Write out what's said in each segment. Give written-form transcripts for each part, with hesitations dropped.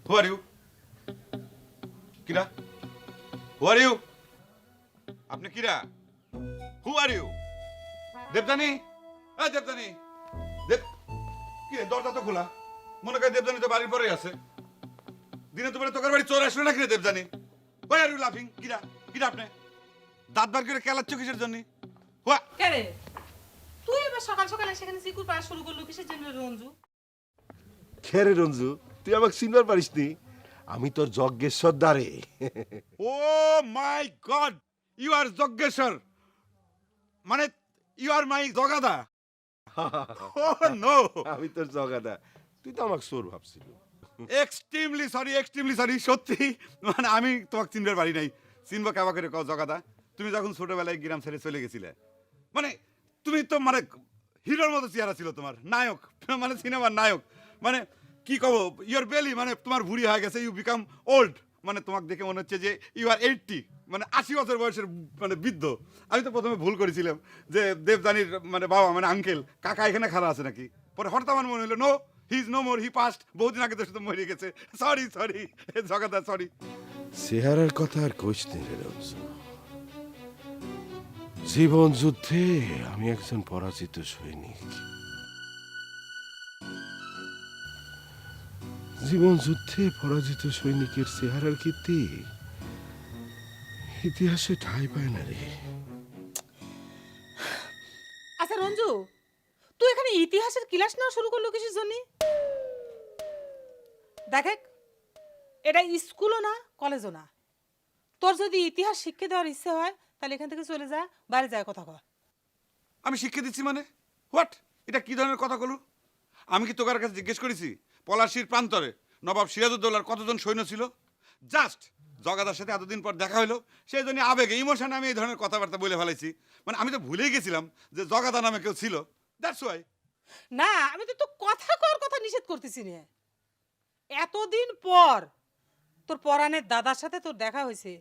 Who are you? কিরা? Who are you? আপনি কিরা? Who are you? দেবদানি? হ্যাঁ দেবদানি। দেব কি রে, দরজা তো খোলা। মনে করে দেবদানি তো বাড়ির পরেই আছে। দিনে তোমার তোকার বাড়ি চোর আসলো না কিরে দেবদানি? হোয়াই আর ইউ লাফিং? কিরা? কিরা আপনি? দাঁত বার করে কেলাচ্ছ কিসের জন্য? হোয়া কে রে? তুই এবার সকাল সকাল সেখানে সিকুর পাড়া শুরু করলো কিসের জন্য রঞ্জু? খেরে রঞ্জু, তুই আমাকে চিনবার পারিস নি? আমি তোর যজ্ঞেশ্বর দ্বারে। ও মাই গড, ইউ আর যজ্ঞেশ্বর, মানে you R my জগাদা। O no, আমি তোর জগাদা, তুই তো আমাকে চোর ভাবছিল। এক্সট্রিমলি সরি, সত্যি মানে আমি তোমাকে চিনবার পারি নাই। চিনবো কেবা করে কও জগাদা? তুমি যখন ছোটবেলায় গ্রাম ছেড়ে চলে গেছিলে, মানে তুমি তো মানে হিরোর মতো চেহারা ছিল তোমার, নায়ক মানে সিনেমার নায়ক, মানে কি কব, ইউর বেলি মানে তোমার ভুড়ি হয়ে গেছে, ইউ বিকাম ওল্ড, মানে তোমাকে দেখে মনে হচ্ছে যে ইউ আর 80, মানে 80 বছর বয়সের মানে বৃদ্ধ। আমি তো প্রথমে ভুল করেছিলাম যে দেবদানির মানে বাবা মানে আঙ্কেল কাকা এখানে খাড়া আছে নাকি, পরে হঠাৎ আমার মনে হলো no, he is no more, he past, বহুদিন আগে তো শুধু মরে গেছে। সরি জগাদা সরি। চেহারার কথা আর কইস নি রে রঞ্জু। জীবন যুদ্ধে আমি একজন পরাজিত সৈনিক। জীবন যুদ্ধে পরাজিত সৈনিকের চেহারার কীর্তি ইতিহাসে ঠাঁই পায় না রে। আচ্ছা রঞ্জু, তুই এখানে ইতিহাসের ক্লাস নেওয়া শুরু করলো কিসের জন্য? দেখ, এটা স্কুলও না কলেজও না। তোর যদি ইতিহাস শিক্ষা দেওয়ার ইচ্ছে হয় তাহলে এখান থেকে চলে যা, বাইরে যায় কথা কর। আমি শিক্ষা দিচ্ছি মানে হোয়াট? এটা কি ধরনের কথা বলু? আমি কি তোকার কাছে জিজ্ঞেস করেছি পলাশির প্রান্তরে নবাব সিরাজউদ্দৌলার কতজন সৈন্য ছিল? জাস্ট জগাদার সাথে এতদিন পর দেখা হলো, সেই জন্য আবেগে ইমোশনে আমি এই ধরনের কথাবার্তা বলে ফেলাইছি। মানে আমি তো ভুলেই গেছিলাম যে জগাদা নামে কেউ ছিল, দ্যাটস ওয়াই। না, আমি তো তোর কথা কর কথা নিষেধ করতেছি না। এতদিন পর তোর পরাণের দাদার সাথে তোর দেখা হয়েছে,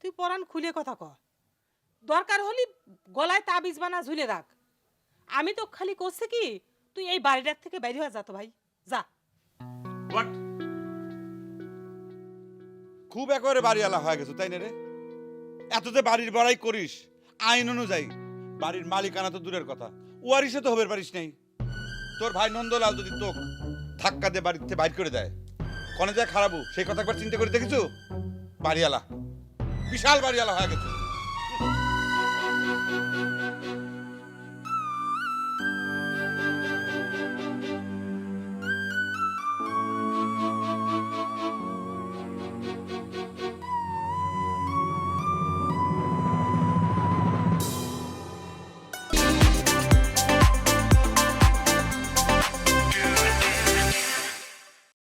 তুই পরাণ খুলে কথা ক। দরকার হলে গলায় তাবিজ বানা ঝুলে রাখ। আমি তো খালি করছে কি, তুই এই বাড়িটার থেকে বাইরে হয়ে যা তো ভাই, যা। হোয়াট? খুব একেবারে বাড়িওয়ালা হয়ে গেছো তাই না রে? এত যে বাড়ির বড়াই করিস, আইন অনুযায়ী বাড়ির মালিকানা তো দূরের কথা, ওয়ারিশে তো হবার পারিস নাই। তোর ভাই নন্দলাল যদি তোক ধাক্কা দিয়ে বাড়িতে বাইর করে দেয়, কনে যায় খারাপু, সেই কথা একবার চিন্তা করে দেখেছো? বাড়িওয়ালা, বিশাল বাড়িওয়ালা হয়ে গেছে।